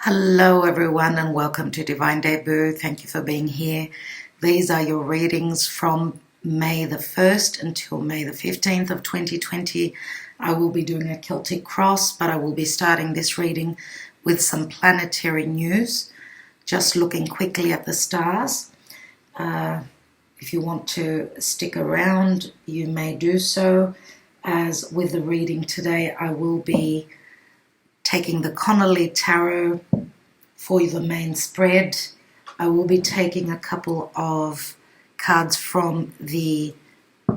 Hello everyone and welcome to Divine Debut. Thank you for being here. These are your readings from May the 1st until May the 15th of 2020. I will be doing a Celtic cross, but I will be starting this reading with some planetary news. Just looking quickly at the stars. If you want to stick around, you may do so. As with the reading today, I will be taking the Connolly tarot for the main spread. I will be taking a couple of cards from the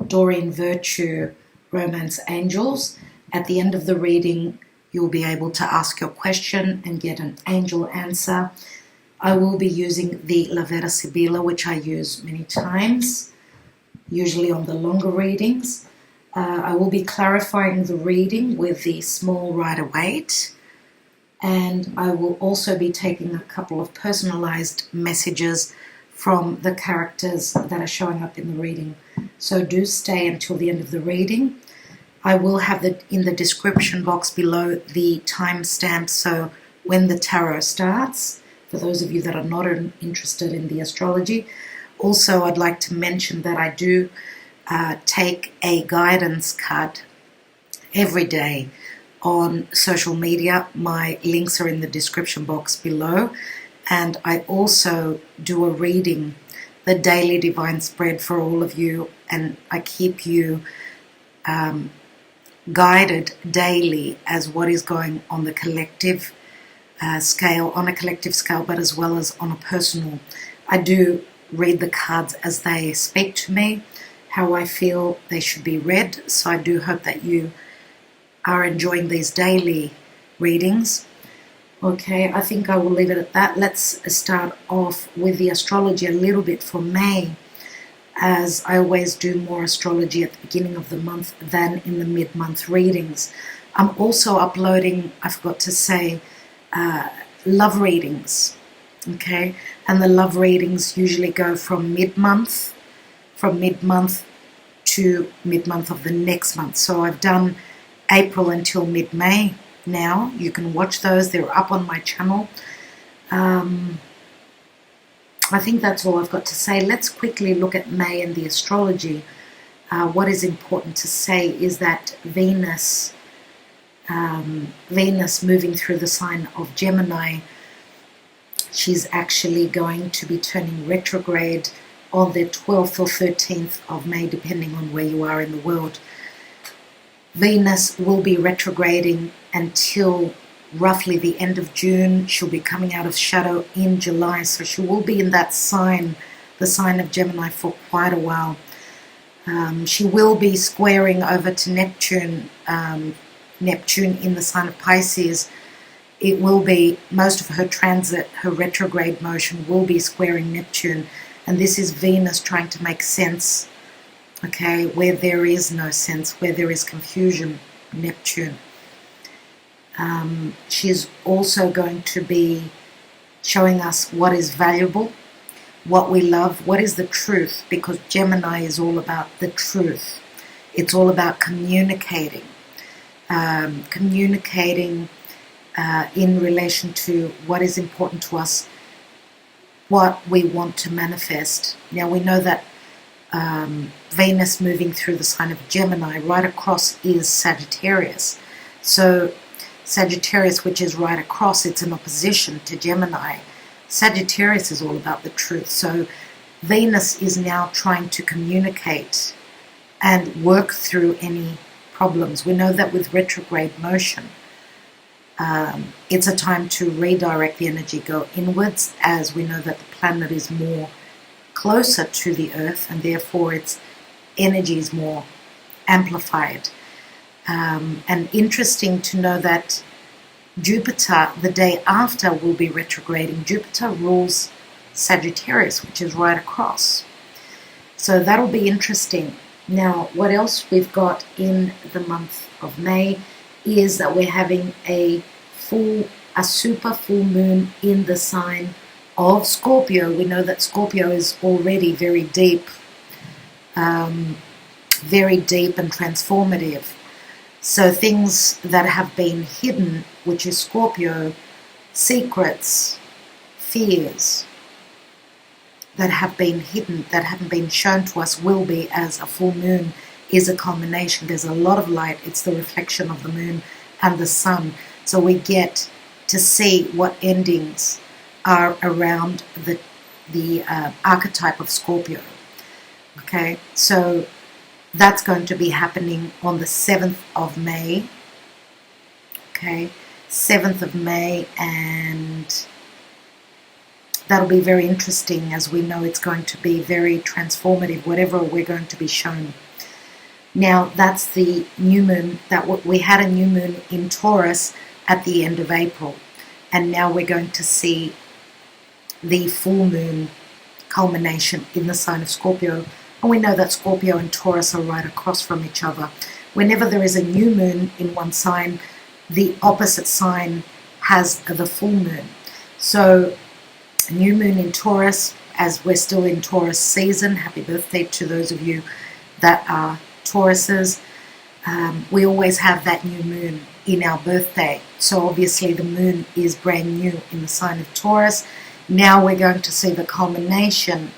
Doreen Virtue Romance Angels. At the end of the reading, you'll be able to ask your question and get an angel answer. I will be using the Vera Sibilla, which I use many times, usually on the longer readings. I will be clarifying the reading with the small Rider-Waite. And I will also be taking a couple of personalized messages from the characters that are showing up in the reading. So do stay until the end of the reading. I will have in the description box below the timestamp, so when the tarot starts, for those of you that are not interested in the astrology. Also, I'd like to mention that I do take a guidance card every day on social media. My links are in the description box below, and I also do a reading, the daily divine spread for all of you, and I keep you guided daily as what is going on the collective scale, but as well as on a personal. I do read the cards as they speak to me, how I feel they should be read, so I do hope that you are enjoying these daily readings. Okay, I think I will leave it at that. Let's start off with the astrology a little bit for May, as I always do more astrology at the beginning of the month than in the mid-month readings. I'm also uploading, I forgot to say, love readings. Okay, and the love readings usually go from mid-month to mid-month of the next month. So I've done April until mid-May now. You can watch those. They're up on my channel. I think that's all I've got to say. Let's quickly look at May and the astrology. What is important to say is that Venus moving through the sign of Gemini, she's actually going to be turning retrograde on the 12th or 13th of May, depending on where you are in the world. Venus will be retrograding until roughly the end of June. She'll be coming out of shadow in July, so she will be in that sign, the sign of Gemini, for quite a while. She will be squaring over to Neptune in the sign of Pisces. It will be, most of her transit, her retrograde motion will be squaring Neptune, and this is Venus trying to make sense. Okay, where there is no sense, where there is confusion, Neptune. She's also going to be showing us what is valuable, what we love, what is the truth, because Gemini is all about the truth. It's all about communicating. In relation to what is important to us, what we want to manifest. Now we know that Venus moving through the sign of Gemini, right across is Sagittarius. So Sagittarius, which is right across, it's in opposition to Gemini. Sagittarius is all about the truth. So Venus is now trying to communicate and work through any problems. We know that with retrograde motion, it's a time to redirect the energy, go inwards, as we know that the planet is more closer to the earth, and therefore its energy is more amplified. And interesting to know that Jupiter, the day after, will be retrograding. Jupiter rules Sagittarius, which is right across. So that'll be interesting. Now, what else we've got in the month of May is that we're having a super full moon in the sign of Scorpio. We know that Scorpio is already very deep and transformative. So things that have been hidden, which is Scorpio, secrets, fears that have been hidden, that haven't been shown to us, will be, as a full moon is a culmination. There's a lot of light. It's the reflection of the moon and the sun. So we get to see what endings are around the archetype of Scorpio. Okay, so that's going to be happening on the 7th of May. Okay, 7th of May, and that'll be very interesting, as we know it's going to be very transformative, whatever we're going to be shown. Now, that's the new moon. We had a new moon in Taurus at the end of April, and now we're going to see the full moon culmination in the sign of Scorpio. And we know that Scorpio and Taurus are right across from each other. Whenever there is a new moon in one sign, the opposite sign has the full moon. So, a new moon in Taurus, as we're still in Taurus season. Happy birthday to those of you that are Tauruses. We always have that new moon in our birthday. So obviously the moon is brand new in the sign of Taurus. Now we're going to see the culmination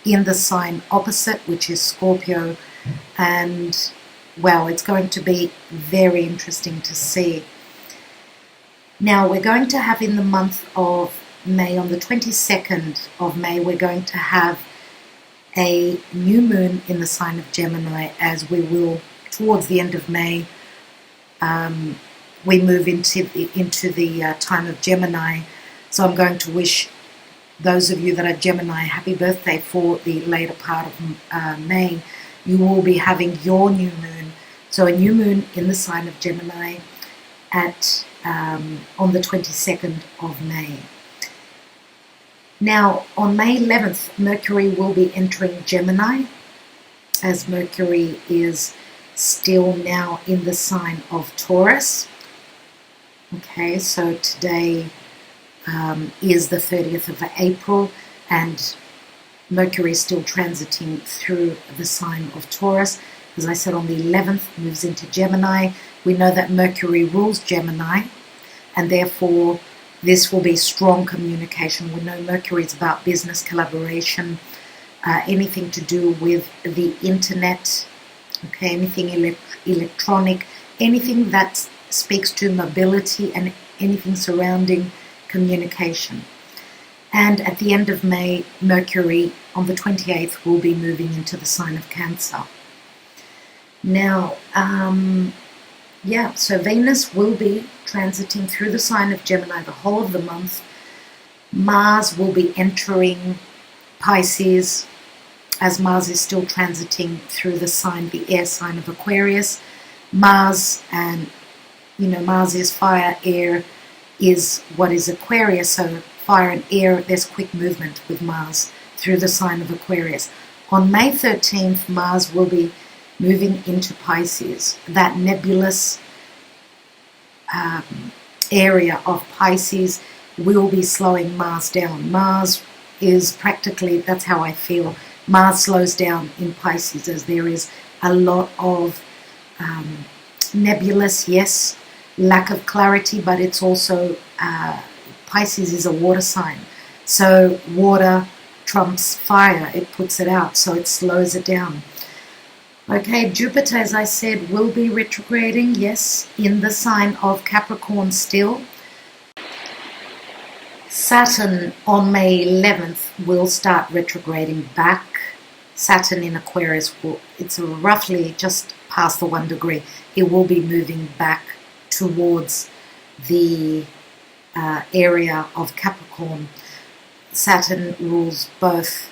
in the sign opposite, which is Scorpio. And, well, it's going to be very interesting to see. Now we're going to have in the month of May, on the 22nd of May, we're going to have a new moon in the sign of Gemini, as we will, towards the end of May, we move into the time of Gemini. So I'm going to wish those of you that are Gemini happy birthday for the later part of May. You will be having your new moon. So a new moon in the sign of Gemini on the 22nd of May. Now, on May 11th, Mercury will be entering Gemini, as Mercury is still now in the sign of Taurus. Okay, so today is the 30th of April, and Mercury is still transiting through the sign of Taurus. As I said, on the 11th, moves into Gemini. We know that Mercury rules Gemini, and therefore this will be strong communication. We know Mercury is about business, collaboration, anything to do with the internet, okay, anything electronic, anything that speaks to mobility, and anything surrounding communication. And at the end of May, Mercury on the 28th will be moving into the sign of Cancer. Now, so Venus will be transiting through the sign of Gemini the whole of the month. Mars will be entering Pisces, as Mars is still transiting through the air sign of Aquarius. Mars is fire, air is what is Aquarius, so fire and air, there's quick movement with Mars through the sign of Aquarius. On May 13th, Mars will be moving into Pisces. That nebulous area of Pisces will be slowing Mars down. Mars is practically, that's how I feel, Mars slows down in Pisces, as there is a lot of nebulous, yes, lack of clarity, but it's also, Pisces is a water sign. So water trumps fire, it puts it out, so it slows it down. Okay, Jupiter, as I said, will be retrograding, yes, in the sign of Capricorn still. Saturn on May 11th will start retrograding back. Saturn in Aquarius, it's roughly just past the 1 degree. It will be moving back towards the area of Capricorn. Saturn rules both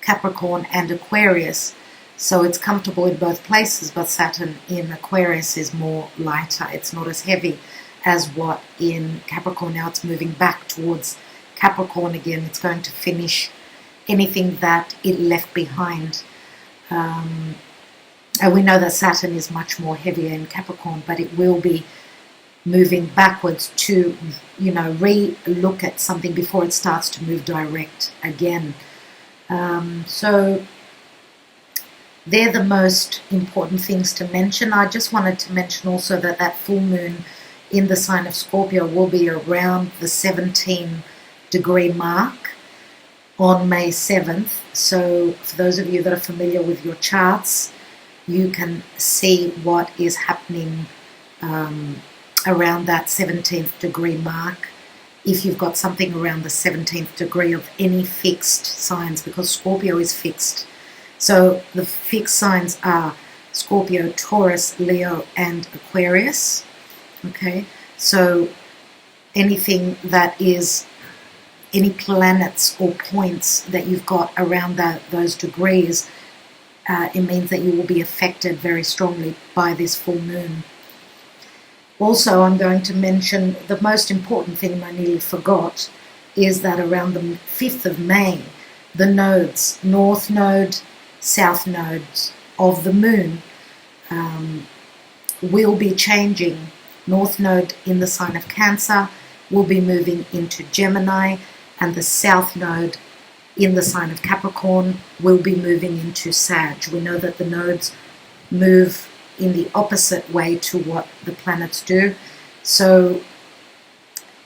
Capricorn and Aquarius, so it's comfortable in both places, but Saturn in Aquarius is more lighter. It's not as heavy as what in Capricorn. Now it's moving back towards Capricorn again. It's going to finish anything that it left behind. And we know that Saturn is much more heavier in Capricorn, but it will be moving backwards to, re-look at something before it starts to move direct again. So they're the most important things to mention. I just wanted to mention also that full moon in the sign of Scorpio will be around the 17-degree mark on May 7th. So for those of you that are familiar with your charts, you can see what is happening around that 17th degree mark. If you've got something around the 17th degree of any fixed signs, because Scorpio is fixed. So the fixed signs are Scorpio, Taurus, Leo, and Aquarius. Okay, so anything that is any planets or points that you've got around those degrees, it means that you will be affected very strongly by this full moon. Also, I'm going to mention the most important thing I nearly forgot is that around the 5th of May, the nodes, North Node, South Nodes of the moon will be changing. North Node in the sign of Cancer will be moving into Gemini, and the South Node in the sign of Capricorn will be moving into Sag. We know that the nodes move in the opposite way to what the planets do. So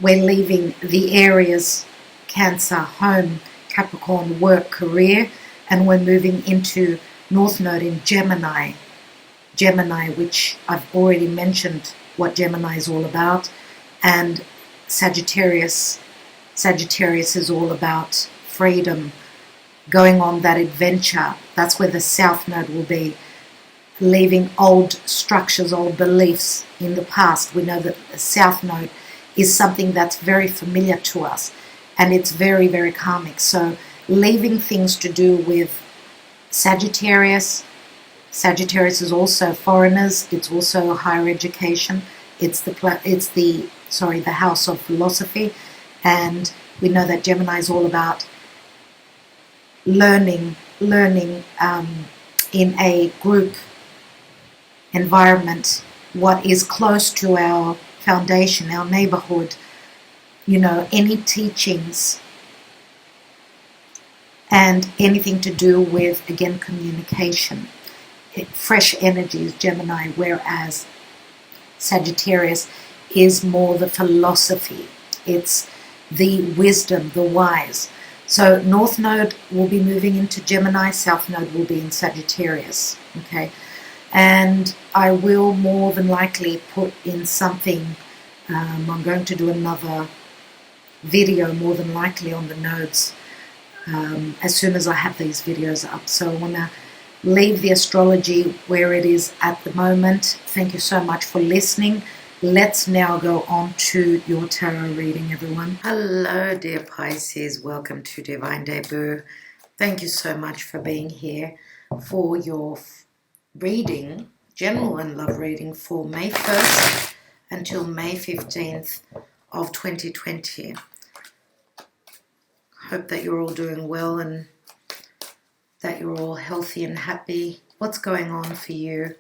we're leaving the areas Cancer, home, Capricorn, work, career, and we're moving into North Node in Gemini, which I've already mentioned what Gemini is all about, and Sagittarius is all about freedom, going on that adventure. That's where the South Node will be, leaving old structures, old beliefs in the past. We know that the South Node is something that's very familiar to us, and it's very, very karmic. So leaving things to do with Sagittarius. Sagittarius is also foreigners. It's also higher education. It's the house of philosophy, and we know that Gemini is all about learning in a group environment, what is close to our foundation, our neighborhood, any teachings and anything to do with, again, communication. Fresh energies, Gemini, whereas Sagittarius is more the philosophy. It's the wisdom, the wise. So North Node will be moving into Gemini, South Node will be in Sagittarius. Okay, and I will more than likely put in something. I'm going to do another video more than likely on the nodes as soon as I have these videos up. So I want to leave the astrology where it is at the moment. Thank you so much for listening. Let's now go on to your tarot reading, everyone. Hello, dear Pisces. Welcome to Divine Debut. Thank you so much for being here for your reading, general and love reading for May 1st until May 15th of 2020. Hope that you're all doing well and that you're all healthy and happy. What's going on for you?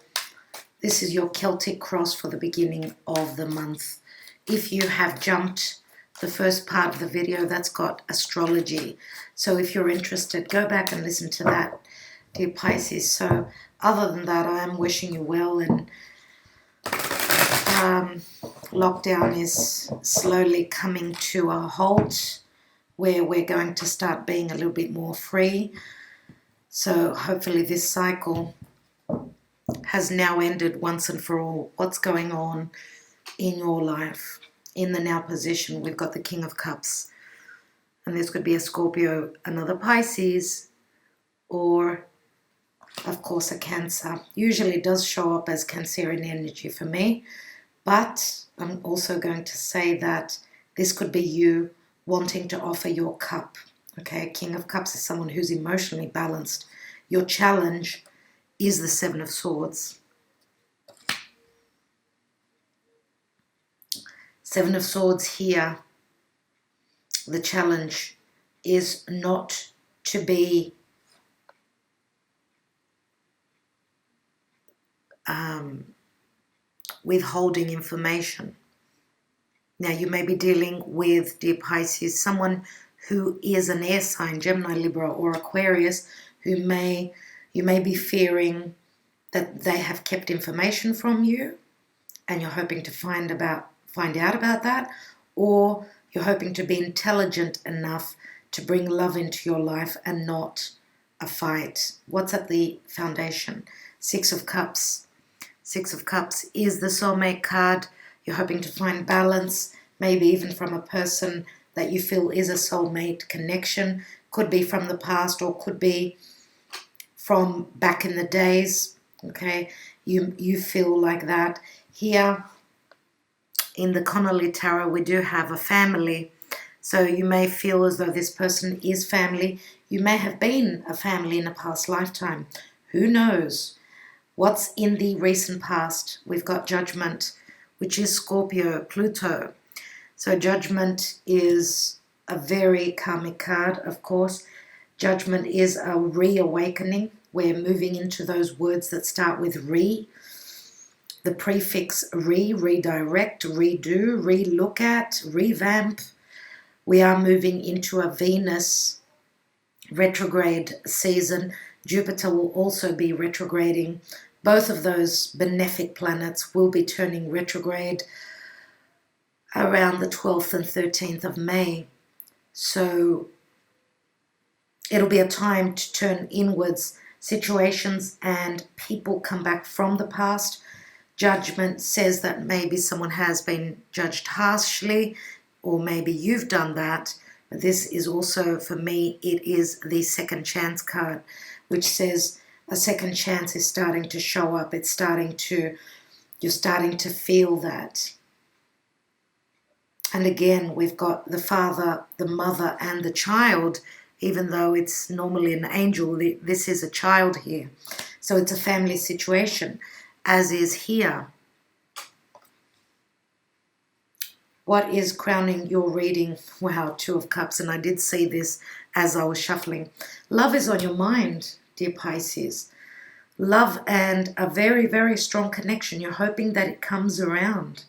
This is your Celtic cross for the beginning of the month. If you have jumped the first part of the video, that's got astrology. So if you're interested, go back and listen to that, dear Pisces. So other than that, I am wishing you well, and lockdown is slowly coming to a halt, where we're going to start being a little bit more free. So hopefully this cycle has now ended once and for all. What's going on in your life? In the now position, we've got the King of Cups. And this could be a Scorpio, another Pisces, or, of course, a Cancer. Usually it does show up as Cancerian energy for me. But I'm also going to say that this could be you wanting to offer your cup. Okay, King of Cups is someone who's emotionally balanced. Your challenge is the Seven of Swords. Seven of Swords here, the challenge is not to be withholding information. Now, you may be dealing with, dear Pisces, someone who is an air sign, Gemini, Libra, or Aquarius, who you may be fearing that they have kept information from you, and you're hoping to find find out about that, or you're hoping to be intelligent enough to bring love into your life and not a fight. What's at the foundation? Six of Cups. Six of Cups is the soulmate card. You're hoping to find balance, maybe even from a person that you feel is a soulmate connection. Could be from the past or could be from back in the days. Okay, you feel like that. Here in the Connolly Tarot, we do have a family. So you may feel as though this person is family. You may have been a family in a past lifetime. Who knows? What's in the recent past? We've got Judgment, which is Scorpio, Pluto. So Judgment is a very karmic card, of course. Judgment is a reawakening. We're moving into those words that start with re. The prefix re, redirect, redo, re-look at, revamp. We are moving into a Venus retrograde season. Jupiter will also be retrograding. Both of those benefic planets will be turning retrograde around the 12th and 13th of May. So it'll be a time to turn inwards. Situations and people come back from the past. Judgment says that maybe someone has been judged harshly, or maybe you've done that. But this is also, for me, it is the second chance card, which says a second chance is starting to show up. You're starting to feel that. And again, we've got the father, the mother, and the child. Even though it's normally an angel, this is a child here. So it's a family situation, as is here. What is crowning your reading? Wow, Two of Cups, and I did see this as I was shuffling. Love is on your mind, dear Pisces. Love and a very, very strong connection. You're hoping that it comes around.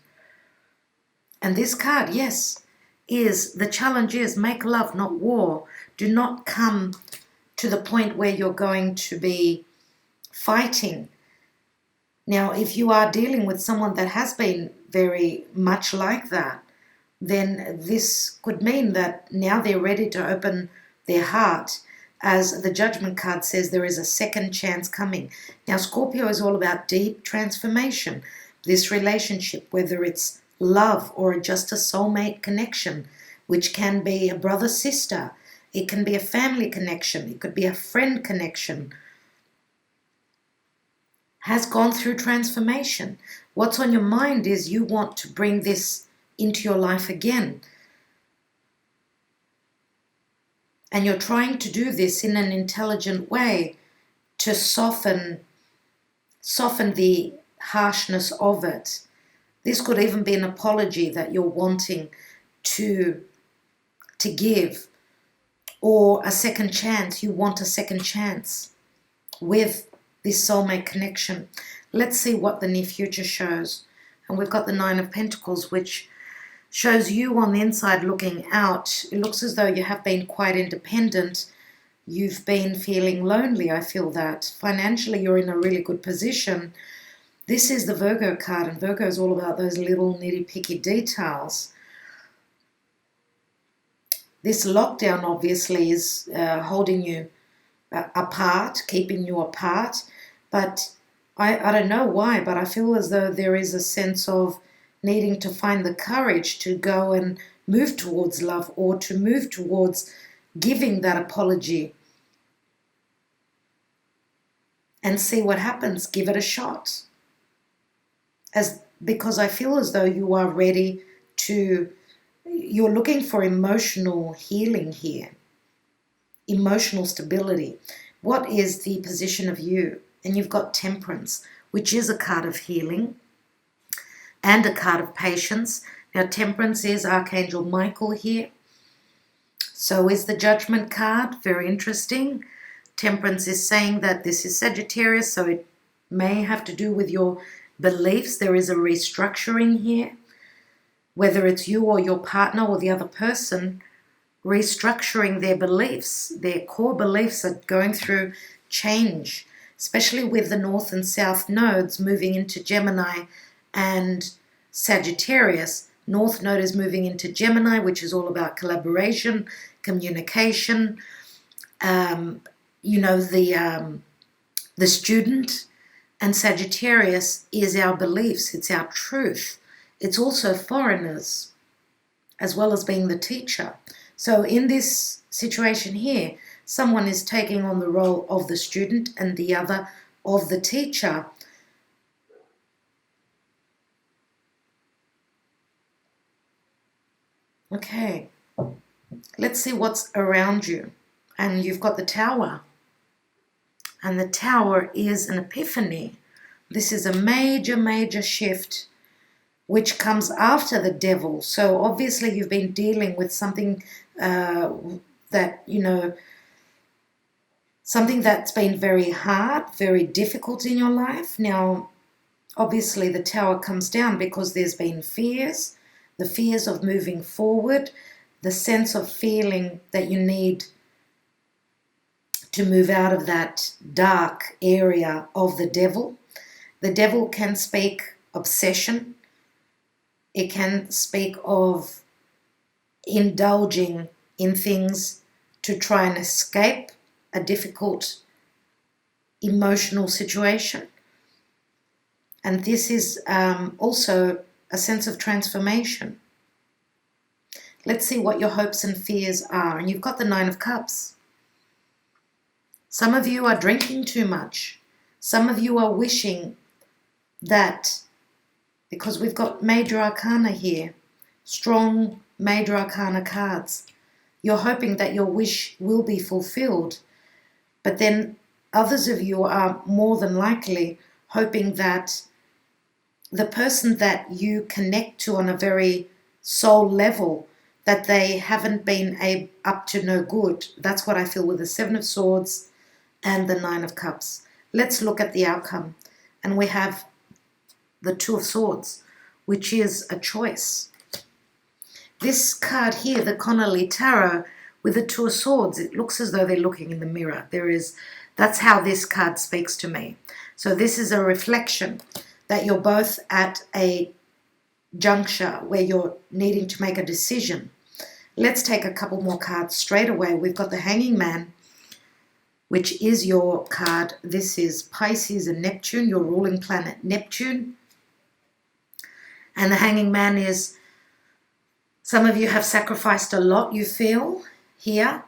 And this card, yes, the challenge is make love, not war. Do not come to the point where you're going to be fighting. Now, if you are dealing with someone that has been very much like that, then this could mean that now they're ready to open their heart. As the Judgment card says, there is a second chance coming. Now, Scorpio is all about deep transformation. This relationship, whether it's love or just a soulmate connection, which can be a brother-sister, it can be a family connection, it could be a friend connection, has gone through transformation. What's on your mind is you want to bring this into your life again. And you're trying to do this in an intelligent way to soften the harshness of it. This could even be an apology that you're wanting to give, or a second chance. You want a second chance with this soulmate connection. Let's see what the near future shows. And we've got the Nine of Pentacles, which shows you on the inside looking out. It looks as though you have been quite independent. You've been feeling lonely, I feel that. Financially, you're in a really good position. This is the Virgo card, and Virgo is all about those little nitty-picky details. This lockdown obviously is holding you apart, keeping you apart. But I don't know why, but I feel as though there is a sense of needing to find the courage to go and move towards love, or to move towards giving that apology and see what happens. Give it a shot. Because I feel as though you are ready to, you're looking for emotional healing here, emotional stability. What is the position of you? And you've got Temperance, which is a card of healing and a card of patience. Now, Temperance is Archangel Michael here. So is the Judgment card. Very interesting. Temperance is saying that this is Sagittarius, so it may have to do with your beliefs. There is a restructuring here. Whether it's you or your partner or the other person, restructuring their beliefs, their core beliefs are going through change, especially with the North and South nodes moving into Gemini and Sagittarius. North Node is moving into Gemini, which is all about collaboration, communication. You know, the student, and Sagittarius is our beliefs. It's our truth. It's also foreigners, as well as being the teacher. So in this situation here, someone is taking on the role of the student and the other of the teacher. Okay, let's see what's around you. And you've got the Tower. And the Tower is an epiphany. This is a major, major shift which comes after the Devil. So obviously you've been dealing with something that, you know, something that's been very hard, very difficult in your life. Now, obviously the Tower comes down because there's been fears, the fears of moving forward, the sense of feeling that you need to move out of that dark area of the Devil. The Devil can speak obsession. It can speak of indulging in things to try and escape a difficult emotional situation. And this is also a sense of transformation. Let's see what your hopes and fears are. And you've got the Nine of Cups. Some of you are drinking too much. Some of you are wishing that, because we've got major arcana here, strong major arcana cards, you're hoping that your wish will be fulfilled. But then others of you are more than likely hoping that the person that you connect to on a very soul level, that they haven't been up to no good. That's what I feel with the Seven of Swords and the Nine of Cups. Let's look at the outcome. And we have the Two of Swords, which is a choice. This card here, the Connolly Tarot, with the Two of Swords, it looks as though they're looking in the mirror. That's how this card speaks to me. So this is a reflection that you're both at a juncture where you're needing to make a decision. Let's take a couple more cards straight away. We've got the Hanging Man, which is your card. This is Pisces and Neptune, your ruling planet Neptune. And the Hanging Man is, some of you have sacrificed a lot, you feel, here.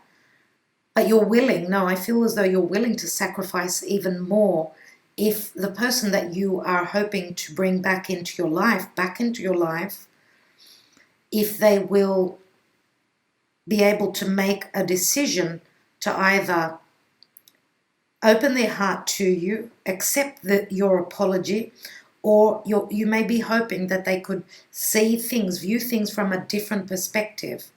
But you're willing, no, I feel as though you're willing to sacrifice even more if the person that you are hoping to bring back into your life, if they will be able to make a decision to either open their heart to you, accept your apology, or you may be hoping that they could see things, view things from a different perspective.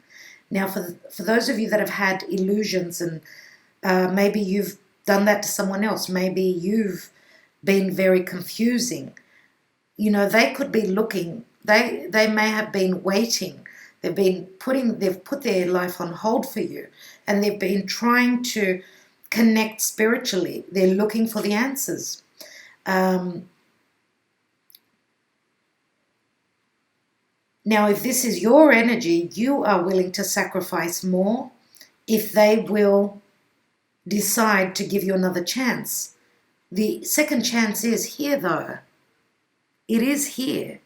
Now, for those of you that have had illusions, and maybe you've done that to someone else, maybe you've been very confusing, you know, they could be looking, they may have been waiting, they've put their life on hold for you, and they've been trying to connect spiritually. They're looking for the answers. Now, if this is your energy, you are willing to sacrifice more if they will decide to give you another chance. The second chance is here, though. It is here.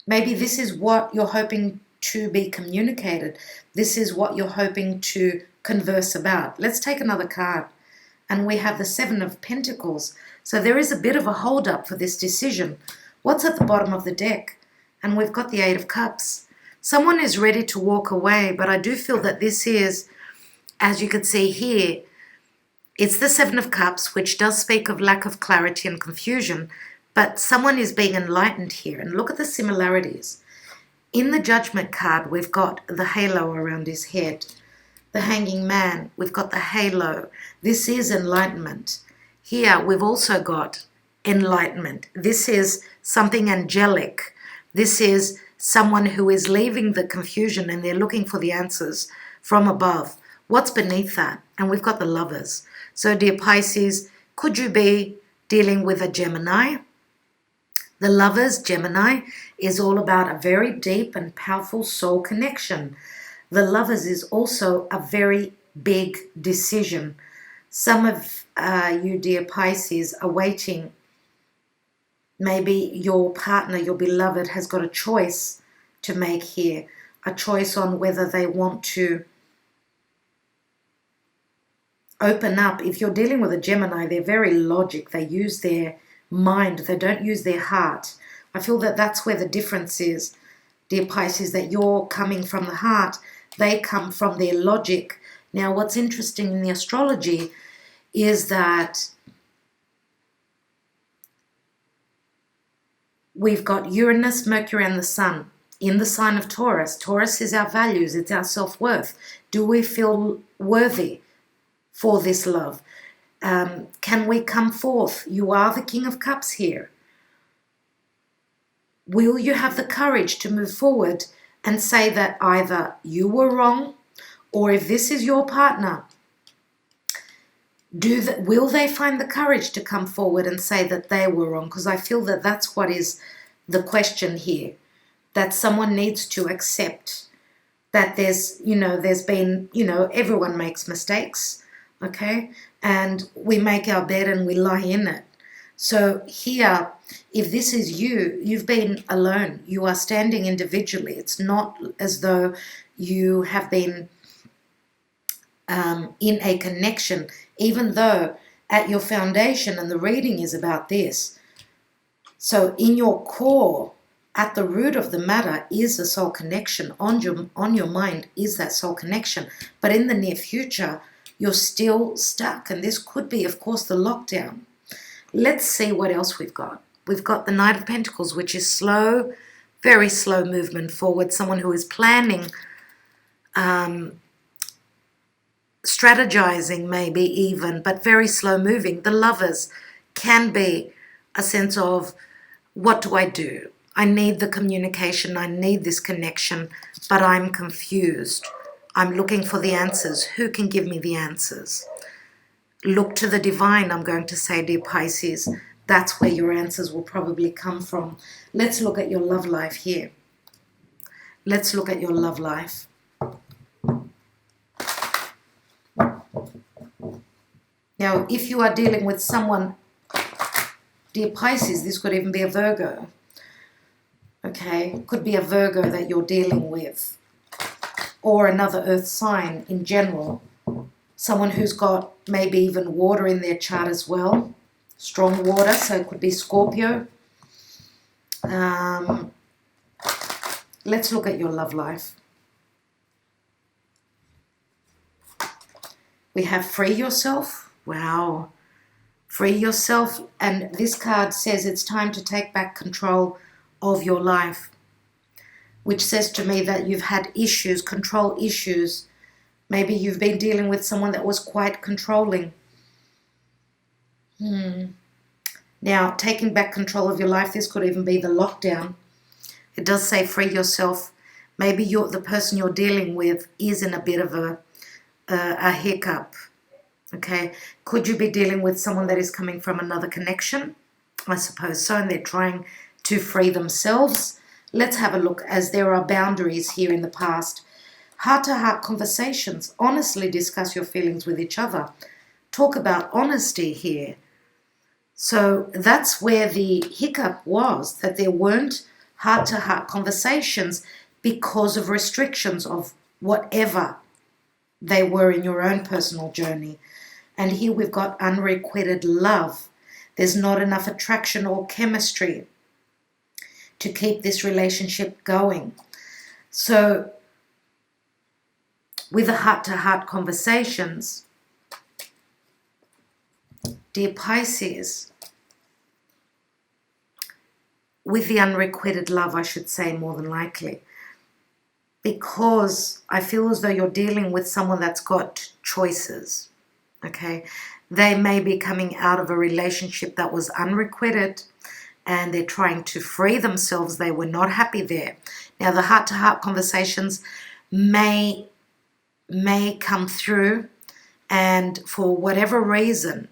Maybe this is what you're hoping to be communicated. This is what you're hoping to converse about. Let's take another card. And we have the Seven of Pentacles. So there is a bit of a hold-up for this decision. What's at the bottom of the deck? And we've got the Eight of Cups. Someone is ready to walk away, but I do feel that this is, as you can see here, it's the Seven of Cups, which does speak of lack of clarity and confusion, but someone is being enlightened here. And look at the similarities. In the Judgment card, we've got the halo around his head. The Hanging Man, we've got the halo. This is enlightenment. Here, we've also got enlightenment. This is something angelic. This is someone who is leaving the confusion and they're looking for the answers from above. What's beneath that? And we've got the Lovers. So, dear Pisces, could you be dealing with a Gemini? The Lovers, Gemini, is all about a very deep and powerful soul connection. The Lovers is also a very big decision. Some of you, dear Pisces, are waiting. Maybe your partner, your beloved, has got a choice to make here, a choice on whether they want to open up. If you're dealing with a Gemini, they're very logic. They use their mind. They don't use their heart. I feel that that's where the difference is, dear Pisces, that you're coming from the heart. They come from their logic. Now, what's interesting in the astrology is that we've got Uranus, Mercury, and the Sun in the sign of Taurus. Taurus is our values. It's our self-worth. Do we feel worthy for this love? Can we come forth? You are the King of Cups here. Will you have the courage to move forward and say that either you were wrong, or if this is your partner, will they find the courage to come forward and say that they were wrong? Because I feel that that's what is the question here, that someone needs to accept that there's been, everyone makes mistakes, okay? And we make our bed and we lie in it. So here, if this is you, you've been alone. You are standing individually. It's not as though you have been in a connection, even though at your foundation, and the reading is about this. So in your core, at the root of the matter is a soul connection. On your mind is that soul connection. But in the near future, you're still stuck. And this could be, of course, the lockdown. Let's see what else we've got. We've got the Knight of Pentacles, which is slow, very slow movement forward. Someone who is planning, strategizing maybe even, but very slow moving. The Lovers can be a sense of, what do? I need the communication. I need this connection, but I'm confused. I'm looking for the answers. Who can give me the answers? Look to the divine, I'm going to say, dear Pisces. That's where your answers will probably come from. Let's look at your love life here. Let's look at your love life. Now, if you are dealing with someone, dear Pisces, this could even be a Virgo. Okay, could be a Virgo that you're dealing with, or another earth sign in general. Someone who's got maybe even water in their chart as well. Strong water, so it could be Scorpio. Let's look at your love life. We have free yourself. Wow. Free yourself. And this card says it's time to take back control of your life, which says to me that you've had issues, control issues. Maybe you've been dealing with someone that was quite controlling. Now, taking back control of your life, this could even be the lockdown. It does say free yourself. Maybe the person you're dealing with is in a bit of a hiccup. Okay, could you be dealing with someone that is coming from another connection? I suppose so, and they're trying to free themselves. Let's have a look, as there are boundaries here in the past. Heart-to-heart conversations. Honestly discuss your feelings with each other. Talk about honesty here. So that's where the hiccup was, that there weren't heart-to-heart conversations because of restrictions of whatever they were in your own personal journey. And here we've got unrequited love. There's not enough attraction or chemistry to keep this relationship going. So with the heart-to-heart conversations, dear Pisces, with the unrequited love, I should say, more than likely, because I feel as though you're dealing with someone that's got choices, okay? They may be coming out of a relationship that was unrequited, and they're trying to free themselves. They were not happy there. Now, the heart-to-heart conversations may come through, and for whatever reason,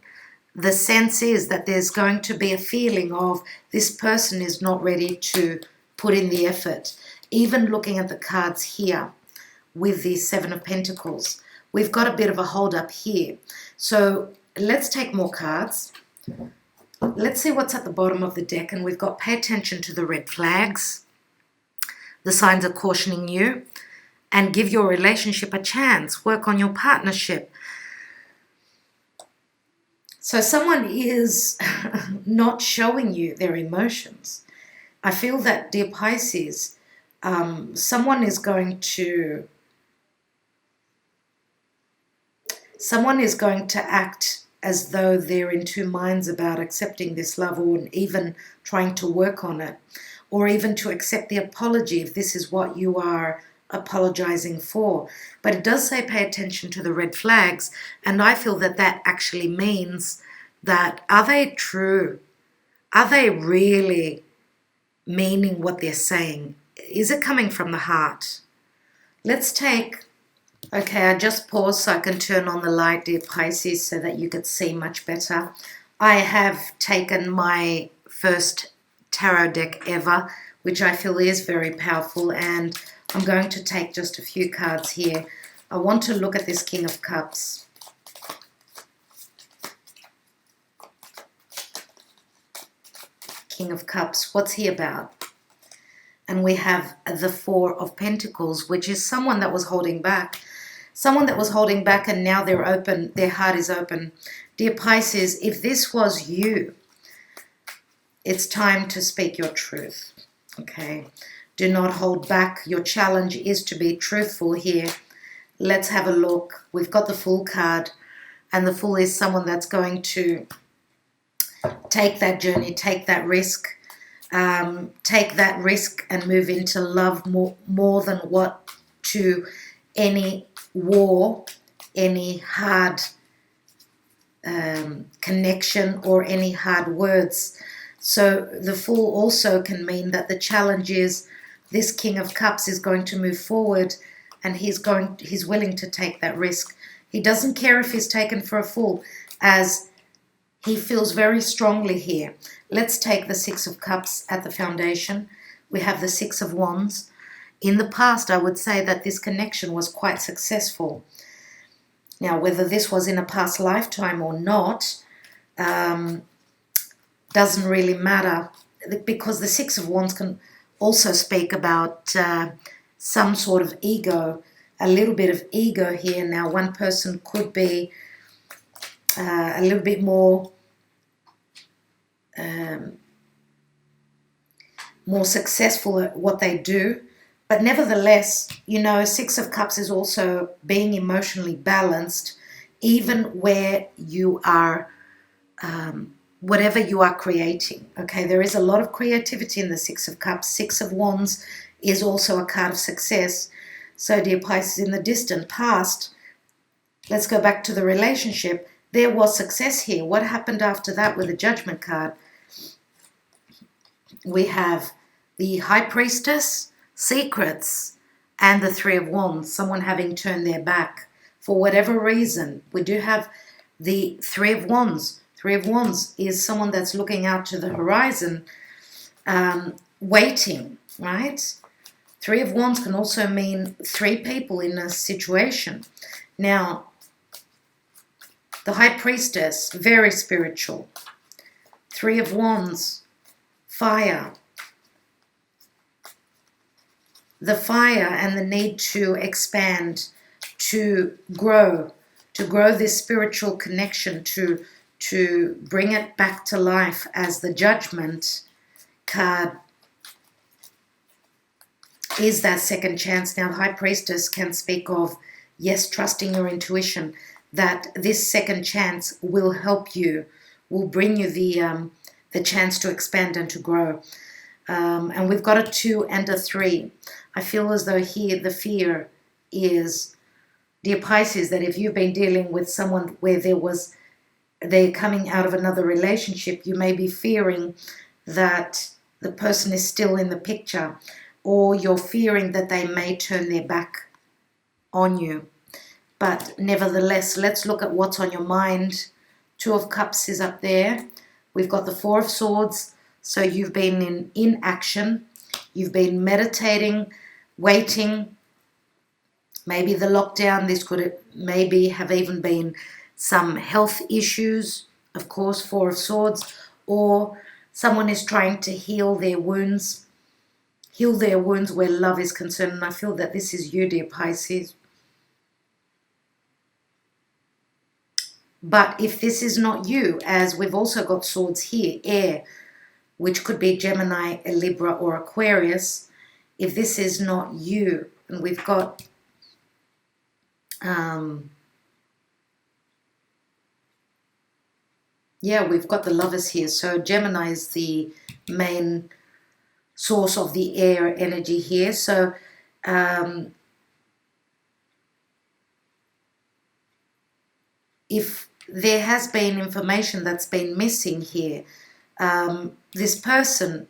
the sense is that there's going to be a feeling of this person is not ready to put in the effort. Even looking at the cards here with the Seven of Pentacles, we've got a bit of a hold up here. So let's take more cards. Let's see what's at the bottom of the deck. And we've got pay attention to the red flags. The signs are cautioning you. And give your relationship a chance. Work on your partnership. So someone is not showing you their emotions. I feel that, dear Pisces, someone is going to act as though they're in two minds about accepting this love, or even trying to work on it, or even to accept the apology if this is what you are apologizing for. But it does say pay attention to the red flags, and I feel that that actually means that, are they true? Are they really meaning what they're saying? Is it coming from the heart? Let's take, okay, I just paused so I can turn on the light, dear Pisces, so that you could see much better. I have taken my first tarot deck ever, which I feel is very powerful, and I'm going to take just a few cards here. I want to look at this King of Cups. King of Cups, what's he about? And we have the Four of Pentacles, which is someone that was holding back. Someone that was holding back, and now they're open, their heart is open. Dear Pisces, if this was you, it's time to speak your truth, okay? Do not hold back. Your challenge is to be truthful here. Let's have a look. We've got the Fool card, and the Fool is someone that's going to take that journey, take that risk, and move into love more than what to any war, any hard connection, or any hard words. So the Fool also can mean that the challenge is this King of Cups is going to move forward, and he's willing to take that risk. He doesn't care if he's taken for a fool, as he feels very strongly here. Let's take the Six of Cups at the foundation. We have the Six of Wands. In the past, I would say that this connection was quite successful. Now, whether this was in a past lifetime or not, doesn't really matter, because the Six of Wands can also speak about some sort of ego, a little bit of ego here. Now, one person could be a little bit more successful at what they do, but nevertheless, you know, Six of Cups is also being emotionally balanced, even where you are, whatever you are creating. Okay, there is a lot of creativity in the Six of Cups. Six of Wands is also a card of success. So, dear Pisces, in the distant past, let's go back to the relationship. There was success here. What happened after that with the Judgment card? We have the High Priestess, Secrets, and the Three of Wands, someone having turned their back for whatever reason. We do have the Three of Wands. Three of Wands is someone that's looking out to the horizon, waiting, right? Three of Wands can also mean three people in a situation. Now, the High Priestess, very spiritual. Three of Wands, fire. The fire and the need to expand, to grow this spiritual connection, to bring it back to life, as the Judgment card is that second chance. Now, the High Priestess can speak of, yes, trusting your intuition, that this second chance will help you, will bring you the chance to expand and to grow. And we've got a 2 and a 3. I feel as though here the fear is, dear Pisces, that if you've been dealing with someone where they're coming out of another relationship, you may be fearing that the person is still in the picture, or you're fearing that they may turn their back on you. But nevertheless, let's look at what's on your mind Two of Cups is up there. We've got the Four of Swords. So you've been in inaction. You've been meditating, waiting. Maybe the lockdown. This could maybe have even been some health issues. Of course, Four of Swords. Or someone is trying to heal their wounds. Heal their wounds where love is concerned. And I feel that this is you, dear Pisces. But if this is not you, as we've also got swords here, air, which could be Gemini, a Libra, or Aquarius, if this is not you, and we've got we've got the Lovers here. So Gemini is the main source of the air energy here. So if there has been information that's been missing here, this person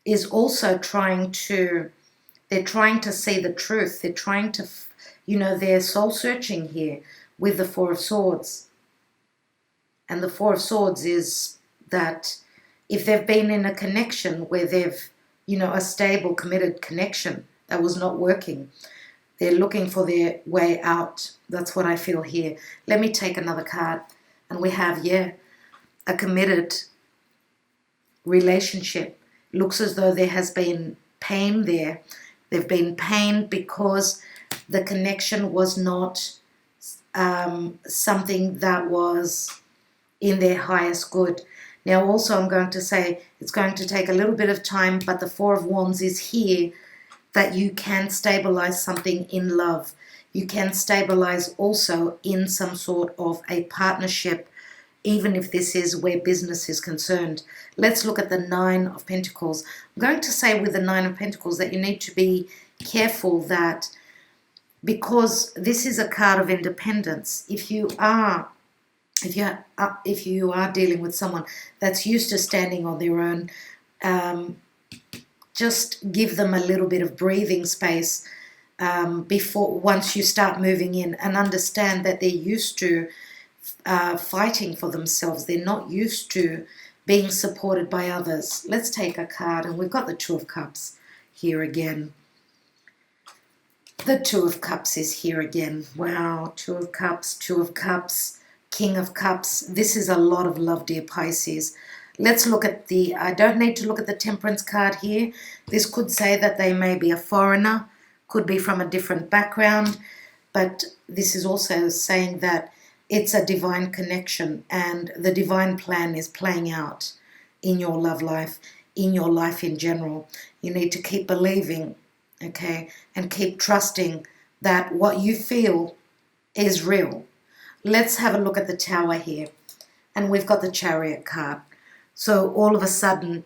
is also trying to see the truth. They're trying to, they're soul searching here with the Four of Swords. And the Four of Swords is that if they've been in a connection where they've, a stable, committed connection that was not working, they're looking for their way out. That's what I feel here. Let me take another card. And we have, a committed relationship. Looks as though there has been pain there. They've been pained because the connection was not something that was in their highest good. Now also I'm going to say it's going to take a little bit of time, but the Four of Wands is here that you can stabilize something in love. You can stabilize also in some sort of a partnership, even if this is where business is concerned. Let's look at the Nine of Pentacles. I'm going to say with the Nine of Pentacles that you need to be careful that, because this is a card of independence, if you are dealing with someone that's used to standing on their own, just give them a little bit of breathing space once you start moving in, and understand that they're used to fighting for themselves. They're not used to being supported by others. Let's take a card, and we've got the Two of Cups here again. The Two of Cups is here again. Wow, Two of Cups, King of Cups. This is a lot of love, dear Pisces. Let's look at I don't need to look at the Temperance card here. This could say that they may be a foreigner, could be from a different background, but this is also saying that it's a divine connection and the divine plan is playing out in your love life, in your life in general. You need to keep believing, okay, and keep trusting that what you feel is real. Let's have a look at the Tower here, and we've got the Chariot card. So all of a sudden,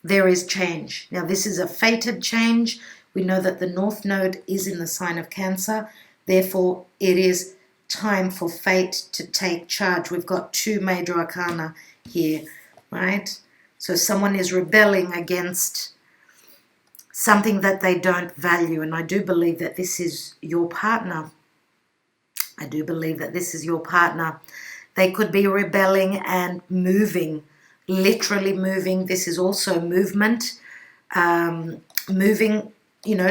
there is change. Now, this is a fated change. We know that the North Node is in the sign of Cancer. Therefore, it is time for fate to take charge. We've got two major arcana here, right? So someone is rebelling against something that they don't value. And I do believe that this is your partner. I do believe that this is your partner. They could be rebelling and moving, literally moving. This is also movement, moving,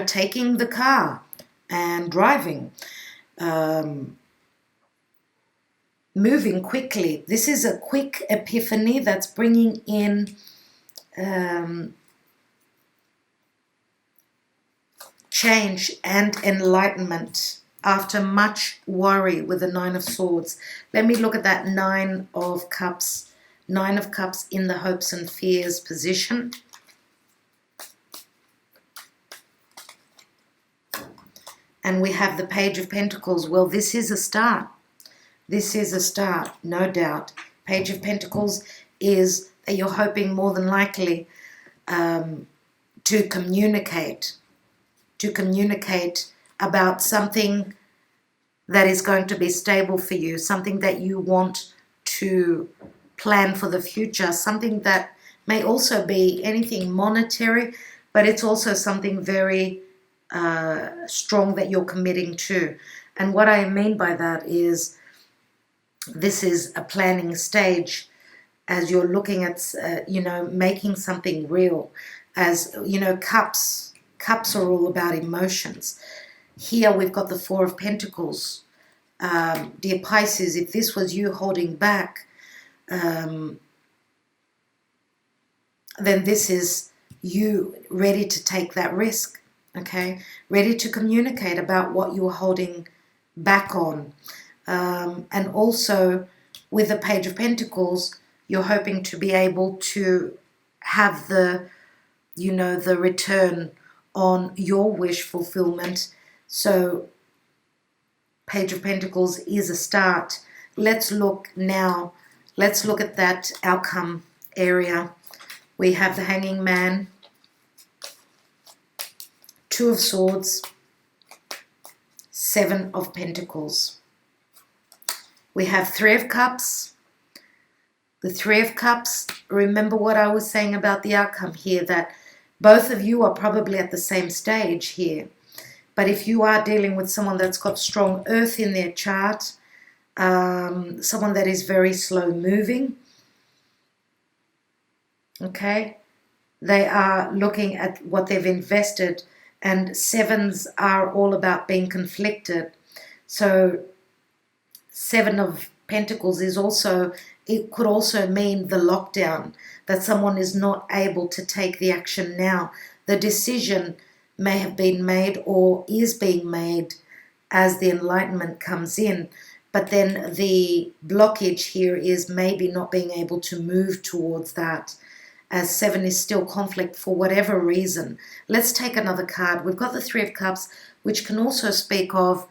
taking the car and driving, moving quickly. This is a quick epiphany that's bringing in change and enlightenment after much worry with the Nine of Swords. Let me look at that Nine of Cups. Nine of Cups in the hopes and fears position. And we have the Page of Pentacles. Well, this is a start. This is a start, no doubt. Page of Pentacles is that you're hoping more than likely to communicate about something that is going to be stable for you, something that you want to plan for the future, something that may also be anything monetary, but it's also something very strong that you're committing to. And what I mean by that is This is a planning stage as you're looking at, making something real. As, cups are all about emotions. Here we've got the Four of Pentacles. Dear Pisces, if this was you holding back, then this is you ready to take that risk, okay? Ready to communicate about what you're holding back on. And also with the Page of Pentacles, you're hoping to be able to have the return on your wish fulfillment. So Page of Pentacles is a start. Let's look now. Let's look at that outcome area. We have the Hanging Man, Two of Swords, Seven of Pentacles. We have Three of Cups. The Three of Cups, remember what I was saying about the outcome here, that both of you are probably at the same stage here. But if you are dealing with someone that's got strong earth in their chart, someone that is very slow moving, okay, they are looking at what they've invested, and sevens are all about being conflicted. So Seven of Pentacles is also, it could also mean the lockdown, that someone is not able to take the action now. The decision may have been made or is being made as the enlightenment comes in, but then the blockage here is maybe not being able to move towards that, as seven is still conflict for whatever reason. Let's take another card. We've got the Three of Cups, which can also speak of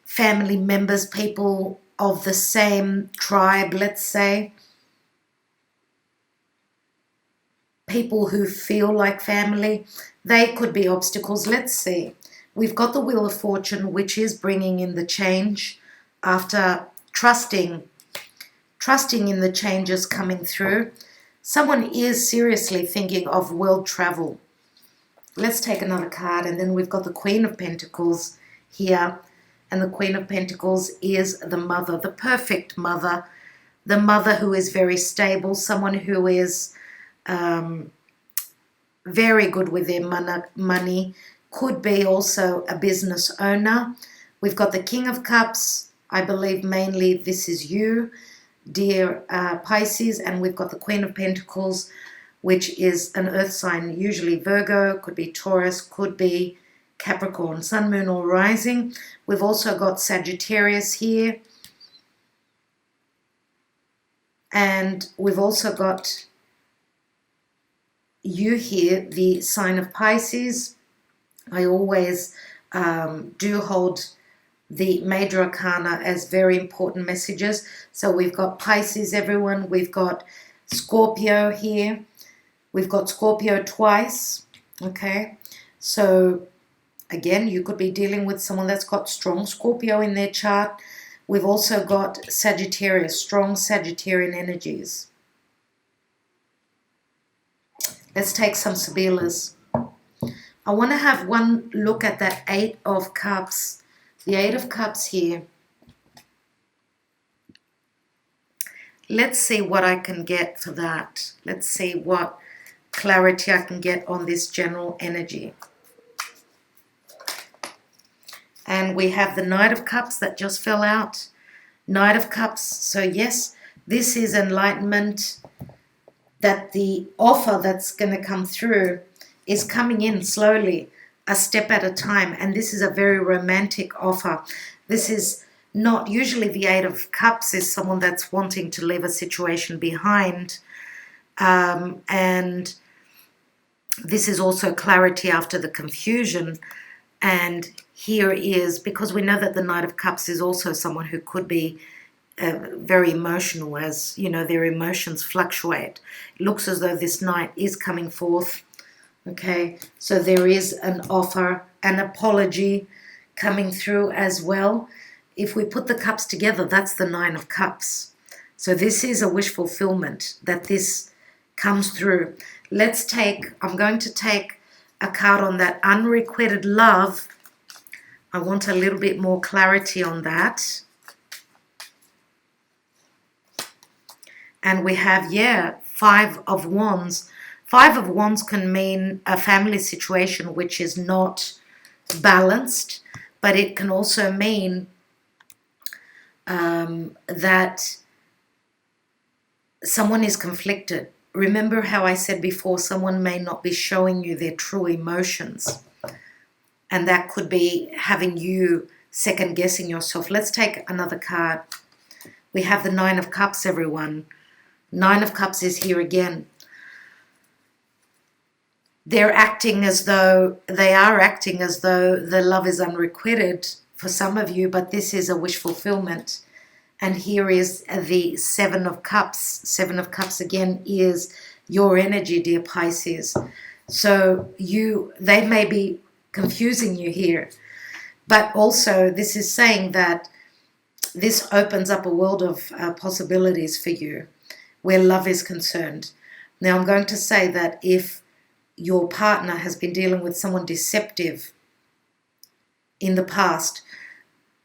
family members, people of the same tribe, let's say. People who feel like family. They could be obstacles. Let's see. We've got the Wheel of Fortune, which is bringing in the change after trusting in the changes coming through. Someone is seriously thinking of world travel. Let's take another card, and then we've got the Queen of Pentacles here. And the Queen of Pentacles is the mother, the perfect mother, the mother who is very stable, someone who is very good with their money, could be also a business owner. We've got the King of Cups. I believe mainly this is you, dear Pisces, and we've got the Queen of Pentacles, which is an earth sign, usually Virgo, could be Taurus, could be Capricorn, Sun, Moon, or Rising. We've also got Sagittarius here. And we've also got you here, the sign of Pisces. I always do hold the major arcana as very important messages. So we've got Pisces, everyone. We've got Scorpio here. We've got Scorpio twice. Okay. So again, you could be dealing with someone that's got strong Scorpio in their chart. We've also got Sagittarius, strong Sagittarian energies. Let's take some Sibillas. I want to have one look at that Eight of Cups. The Eight of Cups here. Let's see what I can get for that. Let's see what clarity I can get on this general energy. And we have the Knight of Cups that just fell out. Knight of Cups. So yes, this is enlightenment, that the offer that's going to come through is coming in slowly, a step at a time. And this is a very romantic offer. This is not, usually the Eight of Cups is someone that's wanting to leave a situation behind. And this is also clarity after the confusion. And here is, because we know that the Knight of Cups is also someone who could be very emotional, as you know, their emotions fluctuate. It looks as though this Knight is coming forth. Okay, so there is an offer, an apology coming through as well. If we put the cups together, that's the Nine of Cups. So this is a wish fulfillment that this comes through. Let's take, I'm going to take a card on that unrequited love. I want a little bit more clarity on that. And we have, yeah, 5 of Wands. 5 of Wands can mean a family situation which is not balanced, but it can also mean that someone is conflicted. Remember how I said before, someone may not be showing you their true emotions, and that could be having you second guessing yourself. Let's take another card. We have the 9 of Cups, everyone. 9 of Cups is here again. They are acting as though the love is unrequited for some of you, but this is a wish fulfillment. And here is the 7 of Cups. 7 of Cups again is your energy, dear Pisces. So they may be confusing you here, but also this is saying that this opens up a world of possibilities for you where love is concerned. Now I'm going to say that if your partner has been dealing with someone deceptive in the past,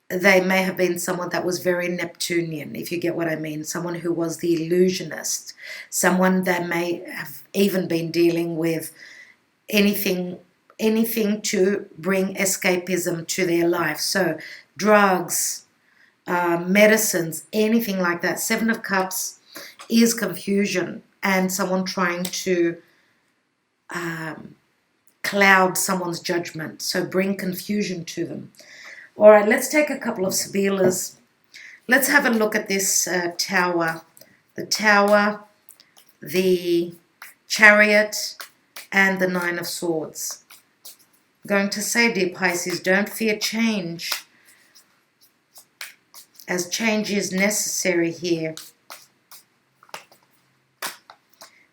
they may have been someone that was very Neptunian, if you get what I mean, someone who was the illusionist, someone that may have even been dealing with anything to bring escapism to their life. So drugs, medicines, anything like that. 7 of Cups is confusion and someone trying to cloud someone's judgment, so bring confusion to them. All right, let's take a couple of Sibillas. Let's have a look at this tower. The tower, the Chariot, and the 9 of Swords. I'm going to say, dear Pisces, don't fear change, as change is necessary here.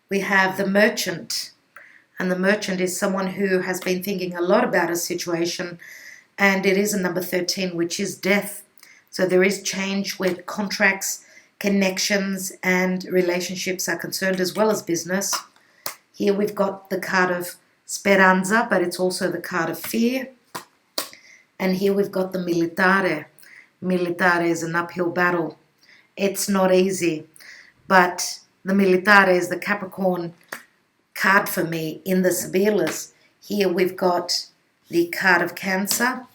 We have the Merchant, and the Merchant is someone who has been thinking a lot about a situation, and it is a number 13, which is death. So there is change with contracts, connections, and relationships are concerned, as well as business. Here we've got the card of Speranza, but it's also the card of fear. And here we've got the Militare. Militare is an uphill battle. It's not easy, but the Militare is the Capricorn card for me in the Sibillas. Here we've got the card of Cancer,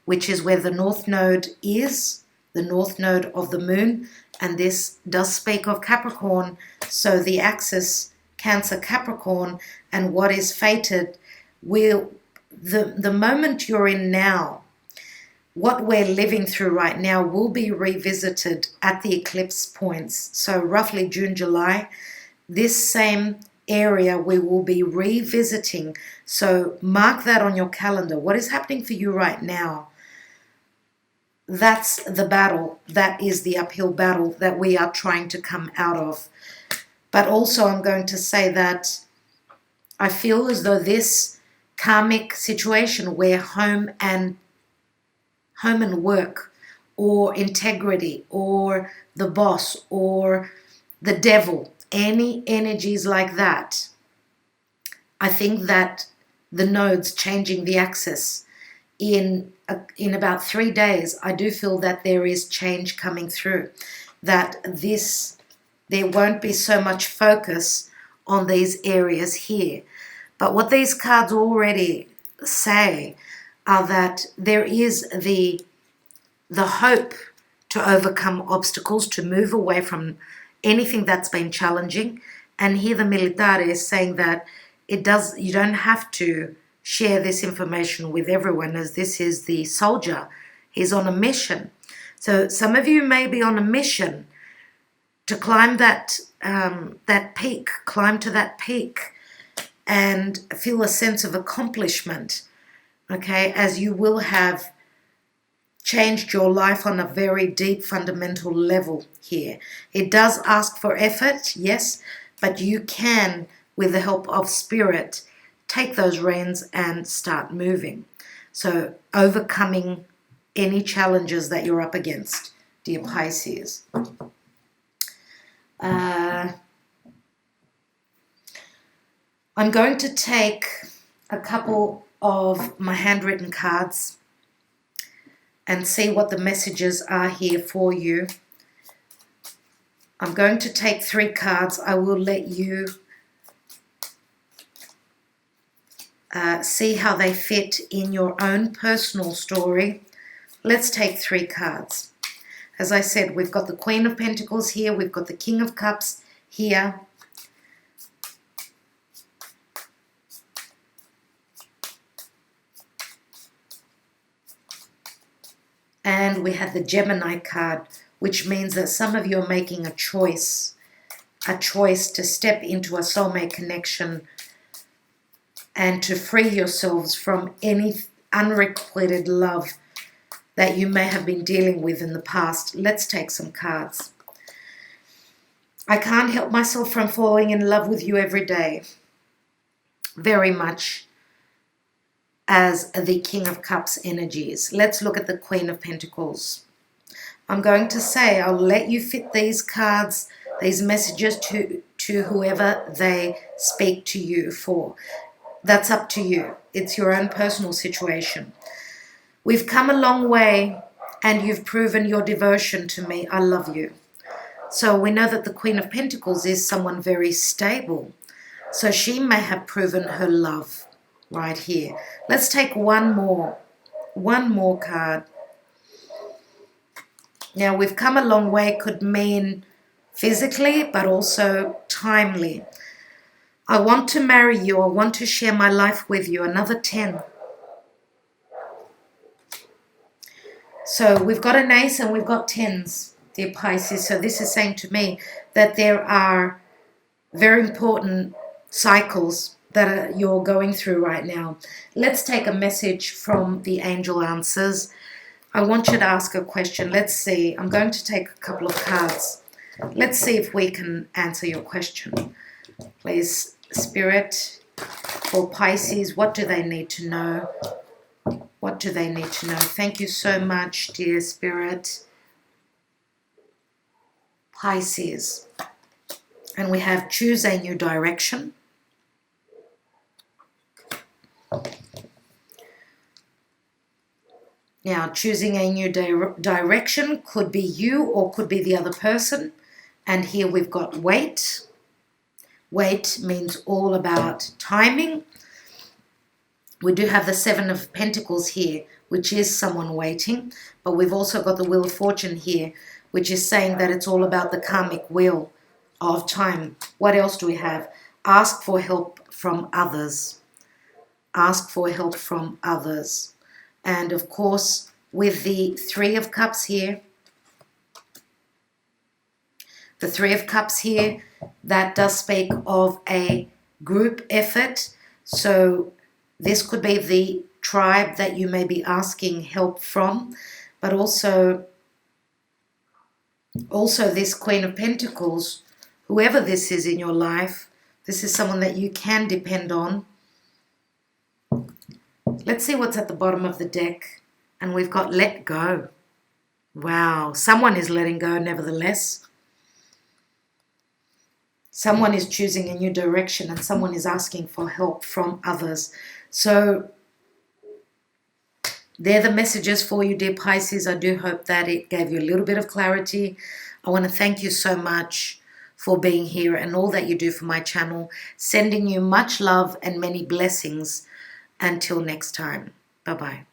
which is where the North Node is, the North Node of the Moon, and this does speak of Capricorn. So the axis Cancer Capricorn, and what is fated will, the moment you're in now, what we're living through right now will be revisited at the eclipse points. So roughly June, July, this same area we will be revisiting. So mark that on your calendar. What is happening for you right now? That's the battle. That is the uphill battle that we are trying to come out of. But also I'm going to say that I feel as though this karmic situation where home and work, or integrity, or the boss, or the devil, any energies like that, I think that the nodes changing the axis in about 3 days, I do feel that there is change coming through, that there won't be so much focus on these areas here. But what these cards already say are that there is the hope to overcome obstacles, to move away from anything that's been challenging. And here the Militare is saying that you don't have to share this information with everyone, as this is the soldier. He's on a mission. So some of you may be on a mission to climb that peak, climb to that peak and feel a sense of accomplishment, okay, as you will have changed your life on a very deep fundamental level here. It does ask for effort, yes, but you can, with the help of spirit, take those reins and start moving. So overcoming any challenges that you're up against, dear Pisces. I'm going to take a couple of my handwritten cards and see what the messages are here for you. I'm going to take 3 cards. I will let you see how they fit in your own personal story. Let's take 3 cards. As I said, we've got the Queen of Pentacles here. We've got the King of Cups here. And we have the Gemini card, which means that some of you are making a choice to step into a soulmate connection and to free yourselves from any unrequited love that you may have been dealing with in the past. Let's take some cards. I can't help myself from falling in love with you every day. Very much as the King of Cups energies. Let's look at the Queen of Pentacles. I'm going to say I'll let you fit these cards, these messages to whoever they speak to you for. That's up to you. It's your own personal situation. We've come a long way and you've proven your devotion to me. I love you. So we know that the Queen of Pentacles is someone very stable. So she may have proven her love right here. Let's take one more card. Now, we've come a long way could mean physically, but also timely. I want to marry you. I want to share my life with you. Another 10. So we've got an ace and we've got 10s, dear Pisces. So this is saying to me that there are very important cycles that you're going through right now. Let's take a message from the angel answers. I want you to ask a question. Let's see. I'm going to take a couple of cards. Let's see if we can answer your question. Please, Spirit, for Pisces, what do they need to know? What do they need to know? Thank you so much, dear Spirit. Pisces. And we have choose a new direction. Now, choosing a new direction could be you or could be the other person. And here we've got wait. Wait means all about timing. We do have the 7 of Pentacles here, which is someone waiting. But we've also got the Wheel of Fortune here, which is saying that it's all about the karmic wheel of time. What else do we have? Ask for help from others. Ask for help from others. And of course, with the 3 of Cups here, the 3 of Cups here, that does speak of a group effort. So this could be the tribe that you may be asking help from, but also this Queen of Pentacles, whoever this is in your life, this is someone that you can depend on. Let's see what's at the bottom of the deck. And we've got let go. Wow, someone is letting go nevertheless. Someone is choosing a new direction and someone is asking for help from others. So they're the messages for you, dear Pisces. I do hope that it gave you a little bit of clarity. I want to thank you so much for being here and all that you do for my channel. Sending you much love and many blessings. Until next time. Bye-bye.